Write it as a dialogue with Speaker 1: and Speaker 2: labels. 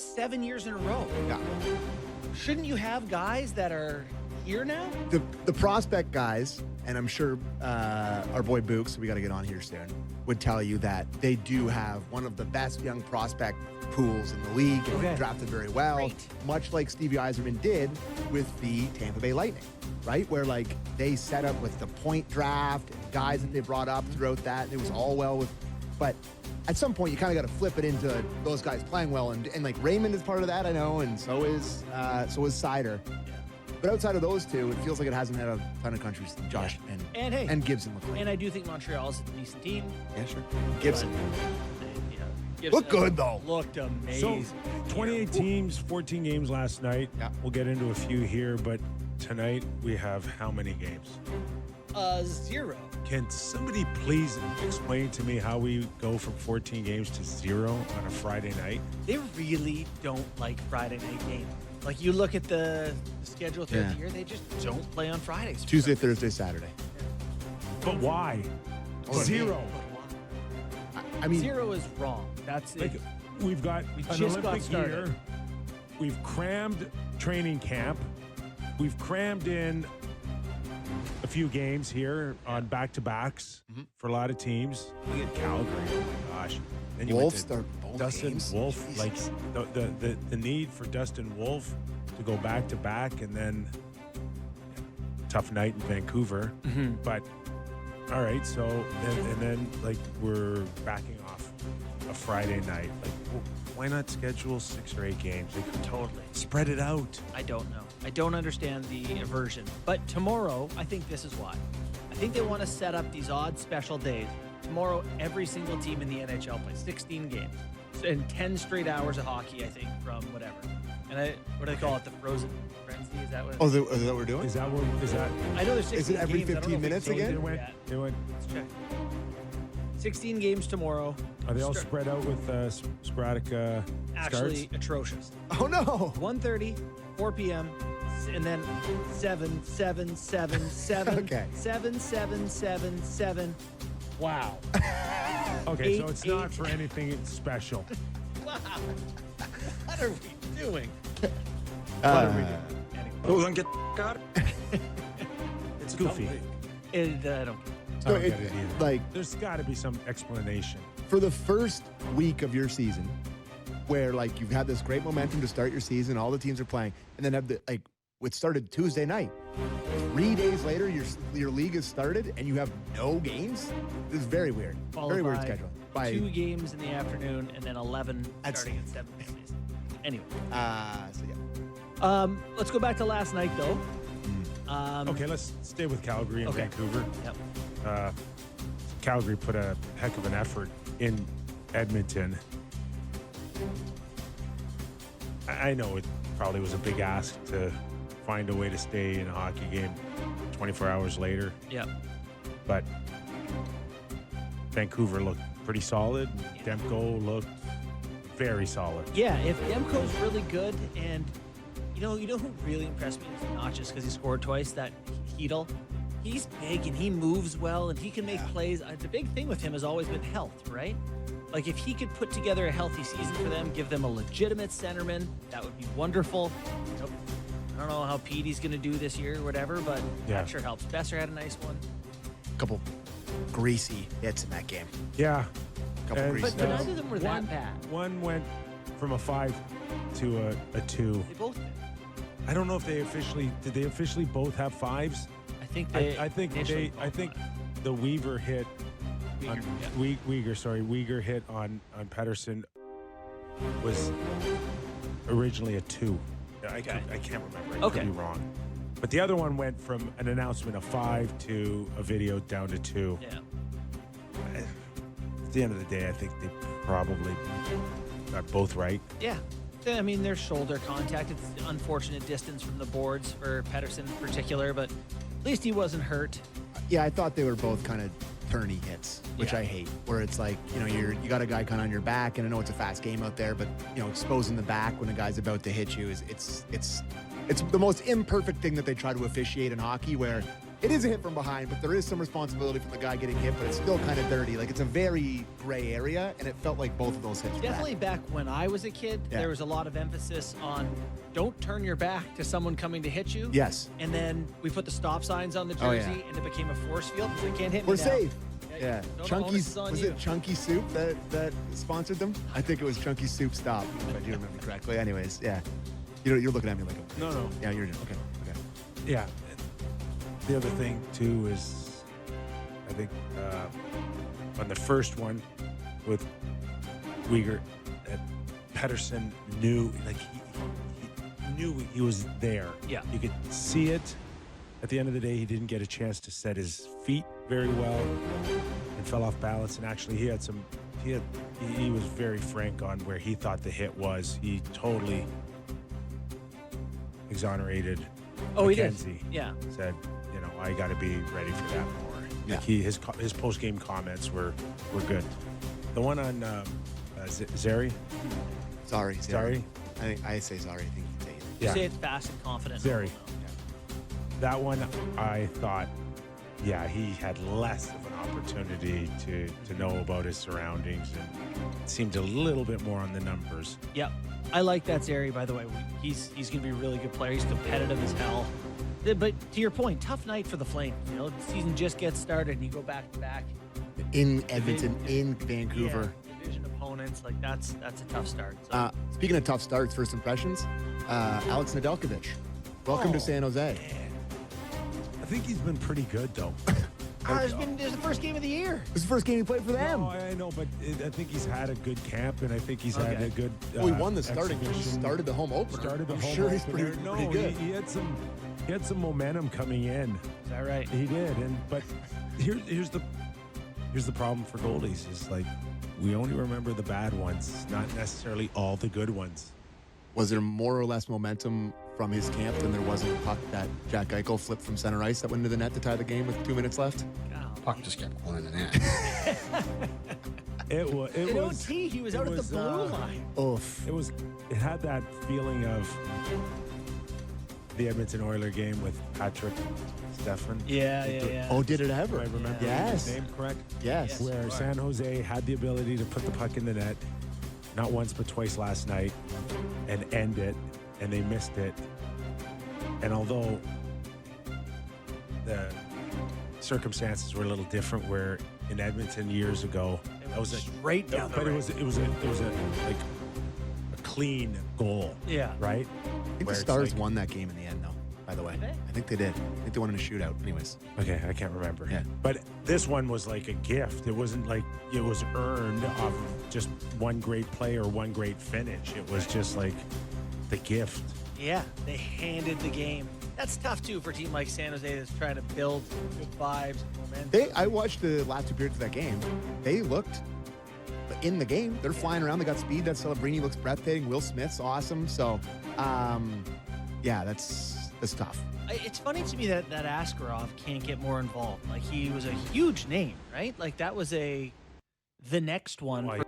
Speaker 1: 7 years in a row.
Speaker 2: Yeah.
Speaker 1: Shouldn't you have guys that are here now?
Speaker 2: The prospect guys, and I'm sure our boy Books, we got to get on here soon, would tell you that they do have one of the best young prospect pools in the league and
Speaker 1: Okay.
Speaker 2: drafted very well,
Speaker 1: Great.
Speaker 2: much like Stevie Yzerman did with the Tampa Bay Lightning, right? Where like they set up with the point draft and guys that they brought up throughout that. It was all well with, but at some point you kind of got to flip it into those guys playing well, and like Raymond is part of that, I know, and so is Sider. But outside of those two, it feels like it hasn't had a ton of countries. Josh and Gibson look like.
Speaker 1: And I do think Montreal's a decent team.
Speaker 2: Yeah, sure. Gibson.
Speaker 1: Gibson
Speaker 2: Look good, though.
Speaker 1: Looked amazing.
Speaker 3: So, 28 teams, 14 games last night.
Speaker 2: Yeah.
Speaker 3: We'll get into a few here, but tonight we have how many games?
Speaker 1: 0.
Speaker 3: Can somebody please explain to me how we go from 14 games to 0 on a Friday night?
Speaker 1: They really don't like Friday night games. Like, you look at the schedule throughout the year, they just don't play on Fridays.
Speaker 2: Tuesday, Thursday, Saturday.
Speaker 3: But why?
Speaker 2: Oh,
Speaker 3: 0.
Speaker 2: I mean,
Speaker 1: 0 is wrong. That's
Speaker 3: Like,
Speaker 1: it.
Speaker 3: we've got
Speaker 1: We
Speaker 3: an
Speaker 1: just got
Speaker 3: Olympic
Speaker 1: started.
Speaker 3: year. We've crammed training camp. We've crammed in a few games here on back-to-backs for a lot of teams. We get Calgary. Oh my gosh! Then you went
Speaker 2: Wolves
Speaker 3: to
Speaker 2: are both
Speaker 3: Dustin
Speaker 2: games.
Speaker 3: Wolf.
Speaker 2: Jesus.
Speaker 3: Like the need for Dustin Wolf to go back-to-back, and then tough night in Vancouver. But all right, so and then like we're backing off a Friday night. Like, why not schedule 6 or 8 games? They could
Speaker 1: Totally.
Speaker 3: spread it out.
Speaker 1: I don't know. I don't understand the aversion. But tomorrow, I think this is why. I think they want to set up these odd special days. Tomorrow, every single team in the NHL plays 16 games and 10 straight hours of hockey, I think, from whatever. And what do they call it? The frozen frenzy? Is that what?
Speaker 2: oh, is that what we're doing?
Speaker 3: Is that what? Is that?
Speaker 1: I know there's 16
Speaker 2: Is it every
Speaker 1: games. I don't know
Speaker 2: 15
Speaker 1: if we
Speaker 2: minutes
Speaker 1: changed
Speaker 2: again?
Speaker 1: it
Speaker 3: They went.
Speaker 1: yet.
Speaker 3: They went.
Speaker 1: Let's check. 16 games tomorrow.
Speaker 3: Are they all
Speaker 1: Start-
Speaker 3: spread out with sporadic
Speaker 1: Actually,
Speaker 3: starts?
Speaker 1: atrocious.
Speaker 2: Oh no!
Speaker 1: 1:30, 4 p.m., and then 7, 7, 7, 7,
Speaker 2: Okay.
Speaker 1: 7, 7, 7, 7. Wow.
Speaker 3: Okay, so
Speaker 1: 8,
Speaker 3: it's not
Speaker 1: 8.
Speaker 3: for anything special.
Speaker 1: Wow. What are we doing?
Speaker 3: What are we doing?
Speaker 1: Anyway,
Speaker 4: Oh, then get out.
Speaker 3: It's goofy.
Speaker 1: I don't.
Speaker 3: I
Speaker 2: So
Speaker 3: don't get it either.
Speaker 2: like
Speaker 3: There's got to be some explanation.
Speaker 2: for the first week of your season, where like you've had this great momentum to start your season, all the teams are playing, and then have the like it started Tuesday night. 3 days later, your league is started, and you have no games. It's very weird.
Speaker 1: Followed
Speaker 2: Very weird
Speaker 1: by
Speaker 2: schedule.
Speaker 1: 2 games in the afternoon and then 11
Speaker 2: That's-
Speaker 1: starting at 7 families. Anyway,
Speaker 2: so yeah.
Speaker 1: let's go back to last night, though.
Speaker 3: Okay, let's stay with Calgary and
Speaker 1: Okay.
Speaker 3: Vancouver.
Speaker 1: Yep.
Speaker 3: Calgary put a heck of an effort in Edmonton. I know it probably was a big ask to find a way to stay in a hockey game 24 hours later,
Speaker 1: Yep.
Speaker 3: but Vancouver looked pretty solid. Demko looked very solid.
Speaker 1: Yeah, if Demko's really good, and you know who really impressed me is not just because he scored twice, that Hedl. He's big and he moves well and he can make plays. The big thing with him has always been health, right? Like if he could put together a healthy season for them, give them a legitimate centerman, that would be wonderful. Nope. I don't know how Petey's going to do this year or whatever, but
Speaker 3: Yeah.
Speaker 1: that sure helps. Besser had a nice one.
Speaker 2: Couple greasy hits in that game.
Speaker 3: Yeah.
Speaker 2: Couple
Speaker 3: And-
Speaker 2: greasy
Speaker 1: But, but
Speaker 2: hits.
Speaker 1: neither of them were that bad.
Speaker 3: One went from a 5 to a 2.
Speaker 1: They both did.
Speaker 3: I don't know if did they officially both have 5s?
Speaker 1: I think they.
Speaker 3: I think
Speaker 1: initially
Speaker 3: I
Speaker 1: both
Speaker 3: think
Speaker 1: won.
Speaker 3: the Weaver hit
Speaker 1: Weegar,
Speaker 3: on
Speaker 1: yeah.
Speaker 3: Weegar hit on Pedersen was originally a 2. I can't remember. I
Speaker 1: Okay.
Speaker 3: could be wrong. But the other one went from an announcement of 5 to a video down to 2.
Speaker 1: Yeah.
Speaker 3: At the end of the day, I think they probably got both right.
Speaker 1: Yeah. I mean, there's shoulder contact. It's unfortunate distance from the boards for Pedersen in particular, but at least he wasn't hurt.
Speaker 2: Yeah, I thought they were both kind of turny hits, which
Speaker 1: Yeah.
Speaker 2: I hate. Where it's like, you got a guy kind of on your back, and I know it's a fast game out there, but exposing the back when a guy's about to hit you is it's the most imperfect thing that they try to officiate in hockey. Where it is a hit from behind, but there is some responsibility from the guy getting hit, but it's still kind of dirty. Like, it's a very gray area, and it felt like both of those hits were
Speaker 1: Definitely
Speaker 2: bad.
Speaker 1: back when I was a kid, there was a lot of emphasis on don't turn your back to someone coming to hit you.
Speaker 2: Yes.
Speaker 1: And then we put the stop signs on the jersey,
Speaker 2: Oh, yeah.
Speaker 1: and it became a force field. They can't hit me
Speaker 2: We're
Speaker 1: now.
Speaker 2: safe.
Speaker 1: Yeah,
Speaker 2: Yeah.
Speaker 1: no, the
Speaker 2: Chunky's,
Speaker 1: onus is on
Speaker 2: was
Speaker 1: you.
Speaker 2: it Chunky Soup that sponsored them? I think it was Chunky Soup Stop, if I do remember correctly. Anyways, yeah. You're looking at me like a...
Speaker 3: No.
Speaker 2: Yeah, you're okay. Okay.
Speaker 3: Yeah. The other thing too is, I think on the first one with Uyghur, that Pedersen knew, like he knew he was there.
Speaker 1: Yeah.
Speaker 3: You could see it. At the end of the day, he didn't get a chance to set his feet very well and fell off balance. And actually, he was very frank on where he thought the hit was. He totally exonerated
Speaker 1: Oh, he did.
Speaker 3: McKenzie.
Speaker 1: Yeah.
Speaker 3: Said, I got to be ready for that more.
Speaker 2: Yeah.
Speaker 3: Like his post game comments were good. The one on Zeri,
Speaker 2: Sorry.
Speaker 3: Sorry?
Speaker 2: I say sorry. I think you say it.
Speaker 1: You
Speaker 3: Yeah.
Speaker 1: say it's fast and confident.
Speaker 3: Very.
Speaker 1: No.
Speaker 3: that one I thought, yeah, he had less of an opportunity to know about his surroundings, and it seemed a little bit more on the numbers.
Speaker 1: Yep. I like that Zeri, by the way. He's going to be a really good player. He's competitive as hell. But to your point, tough night for the Flames. The season just gets started, and you go back to back.
Speaker 2: In Edmonton, in Vancouver.
Speaker 1: Yeah, division opponents, like that's a tough start. So.
Speaker 2: Speaking of tough starts, first impressions, Alex Nedeljkovic. Welcome to San Jose.
Speaker 3: I think he's been pretty good, though.
Speaker 1: There's the first game of the year.
Speaker 2: This is the first game he played for them.
Speaker 3: No, I know, but I think he's had a good camp, and I think he's had a good.
Speaker 2: Well, he won the starting. He
Speaker 3: exhibition.
Speaker 2: started the home opener.
Speaker 3: Started the
Speaker 2: I'm
Speaker 3: home
Speaker 2: sure he's
Speaker 3: opener.
Speaker 2: pretty good.
Speaker 3: He had some momentum coming in.
Speaker 1: Is that right?
Speaker 3: He did, but here's the problem for goalies is like we only remember the bad ones, not necessarily all the good ones.
Speaker 2: Was there more or less momentum from his camp than there was in the puck that Jack Eichel flipped from center ice that went into the net to tie the game with 2 minutes left?
Speaker 4: Puck just kept going in the net.
Speaker 3: It was.
Speaker 1: In OT, he was out at the blue line.
Speaker 2: Oof.
Speaker 3: It had that feeling of the Edmonton Oiler game with Patrick Stefan.
Speaker 1: Yeah.
Speaker 2: Oh, did it ever?
Speaker 3: Do I remember
Speaker 2: Yes.
Speaker 3: his name correct?
Speaker 2: Yes.
Speaker 1: Yes.
Speaker 3: Where
Speaker 1: Sure.
Speaker 3: San Jose had the ability to put the puck in the net, not once but twice last night, and end it, and they missed it. And although the circumstances were a little different, where in Edmonton years ago, that was
Speaker 1: straight down the
Speaker 3: but
Speaker 1: right.
Speaker 3: it was a like a clean goal.
Speaker 1: Yeah.
Speaker 3: Right.
Speaker 2: I think
Speaker 3: Where
Speaker 2: the
Speaker 3: it's
Speaker 2: Stars
Speaker 3: like-
Speaker 2: won that game in the end, though, by the way.
Speaker 1: Did they?
Speaker 2: I think they did. I think they won in a shootout. Anyways.
Speaker 3: Okay, I can't remember.
Speaker 2: Yeah.
Speaker 3: But this one was like a gift. It wasn't like it was earned off of just one great play or one great finish. It was just like the gift.
Speaker 1: Yeah, they handed the game. That's tough, too, for a team like San Jose that's trying to build good vibes and momentum.
Speaker 2: I watched the last 2 periods of that game. They looked in the game. They're flying around. They got speed. That Celebrini looks breathtaking. Will Smith's awesome. So, yeah, that's tough.
Speaker 1: It's funny to me that Askarov can't get more involved. Like, he was a huge name, right? Like, that was the next one
Speaker 3: Well,
Speaker 1: for